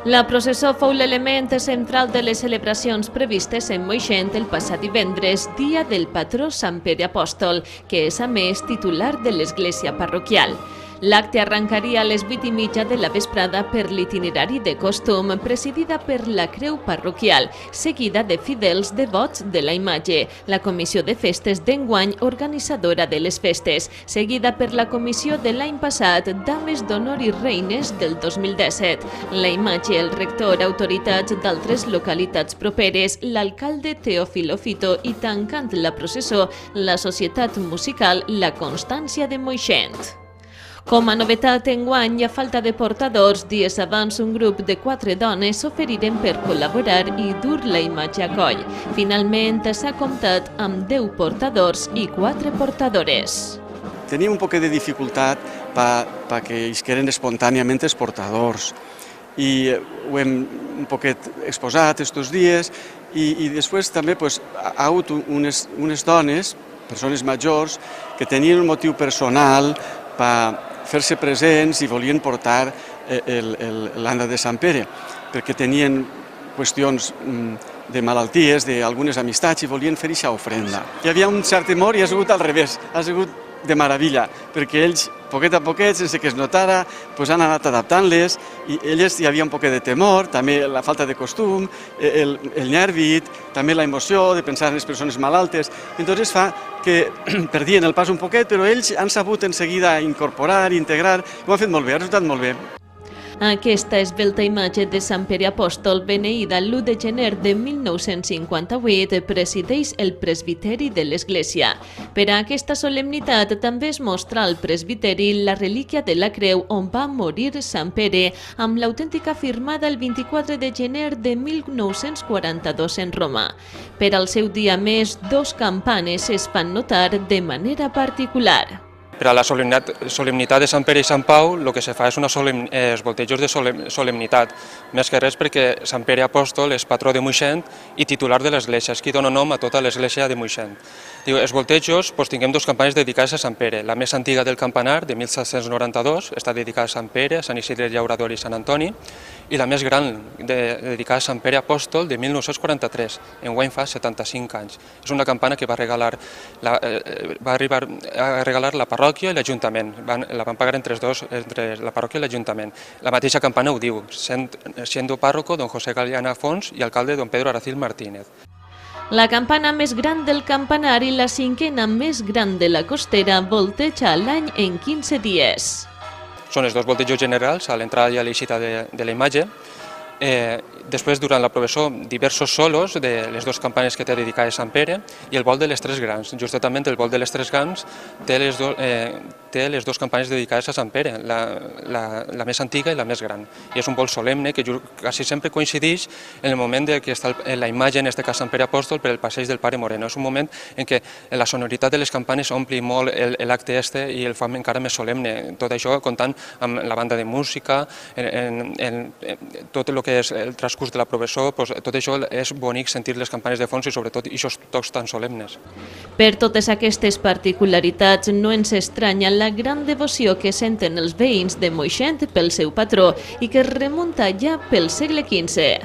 La processó fou l'element central de les celebracions previstes en Moixent el passat divendres, dia del patró Sant Pere Apòstol, que és a més titular de l'església parroquial. L'acte arrencaria a les 8:30 de la vesprada per l'itinerari de costum, presidida per la creu parroquial, seguida de fidels devots de la imatge, la comissió de festes d'enguany organitzadora de les festes, seguida per la comissió de l'any passat, dames d'honor i reines del 2017, la imatge, el rector, autoritats d'altres localitats properes, l'alcalde Teòfilo Fito i tancant la processó, la societat musical La Constància de Moixent. Com a novetat enguany i a falta de portadors, dies abans un grup de 4 dones s'oferiren per col·laborar i dur la imatge a coll. Finalment s'ha comptat amb 10 portadors i 4 portadores. Tenia un poc de dificultat perquè isqueren espontàniament els portadors i ho hem un poquet exposat estos dies i després també ha hagut unes dones, persones majors, que tenien un motiu personal per fer-se presents i volien portar l'Anda de Sant Pere, perquè tenien qüestions de malalties, d'algunes amistats i volien fer aquesta ofrenda. Hi havia un cert temor i ha sigut al revés, ha sigut de meravella, perquè ells, poquet a poquet, sense que es notara, han anat adaptant-les i elles hi havia un poquet de temor, també la falta de costum, el nervi, també la emoció de pensar en les persones malaltes. Entonces fa que perdien el pas un poquet, però ells han sabut en seguida incorporar, integrar, i ho han fet molt bé, ha resultat molt bé. Aquesta esvelta imatge de Sant Pere Apòstol, beneïda l'1 de gener de 1958, presideix el presbiteri de l'Església. Per a aquesta solemnitat també es mostra al presbiteri la relíquia de la creu on va morir Sant Pere, amb l'autèntica firmada el 24 de gener de 1942 en Roma. Per al seu dia més, 2 campanes es fan notar de manera particular. Per a la solemnitat de Sant Pere i Sant Pau el que se fa és els voltejos de solemnitat, més que res perquè Sant Pere Apòstol és patró de Moixent i titular de l'església, és qui dona nom a tota l'església de Moixent. Els voltejos tinguem 2 campanes dedicades a Sant Pere. La més antiga del campanar, de 1792, està dedicada a Sant Pere, Sant Isidre Llaurador i Sant Antoni, i la més gran, dedicada a Sant Pere Apòstol, de 1943, enguany fa 75 anys. És una campana que va arribar a regalar la parròquia i l'Ajuntament. La van pagar entre la parròquia i l'Ajuntament. La mateixa campana ho diu, siendo párroco don José Galeana Fons i alcalde don Pedro Aracil Martínez. La campana més gran del campanar i la 5ª més gran de la costera volteja l'any en 15 dies. Són els 2 voltejos generals, a l'entrada i a l'eixida de la imatge. Després, durant la processó, diversos solos de les 2 campanes que té dedicades a Sant Pere i el vol de les 3 grans. Justament el vol de les 3 grans té les 2 campanes dedicades a Sant Pere, la més antiga i la més gran. I és un vol solemne que quasi sempre coincideix en el moment que està la imatge, en aquest cas Sant Pere Apòstol, per el passeig del Pare Moreno. És un moment en què la sonoritat de les campanes ompli molt l'acte i el fa encara més solemne. Tot això comptant amb la banda de música, tot el que és el transcurs de la processó, tot això és bonic sentir les campanes de fons i sobretot aquests tocs tan solemnes. Per totes aquestes particularitats no ens estranya la gran devoció que senten els veïns de Moixent pel seu patró i que es remunta ja pel segle XV.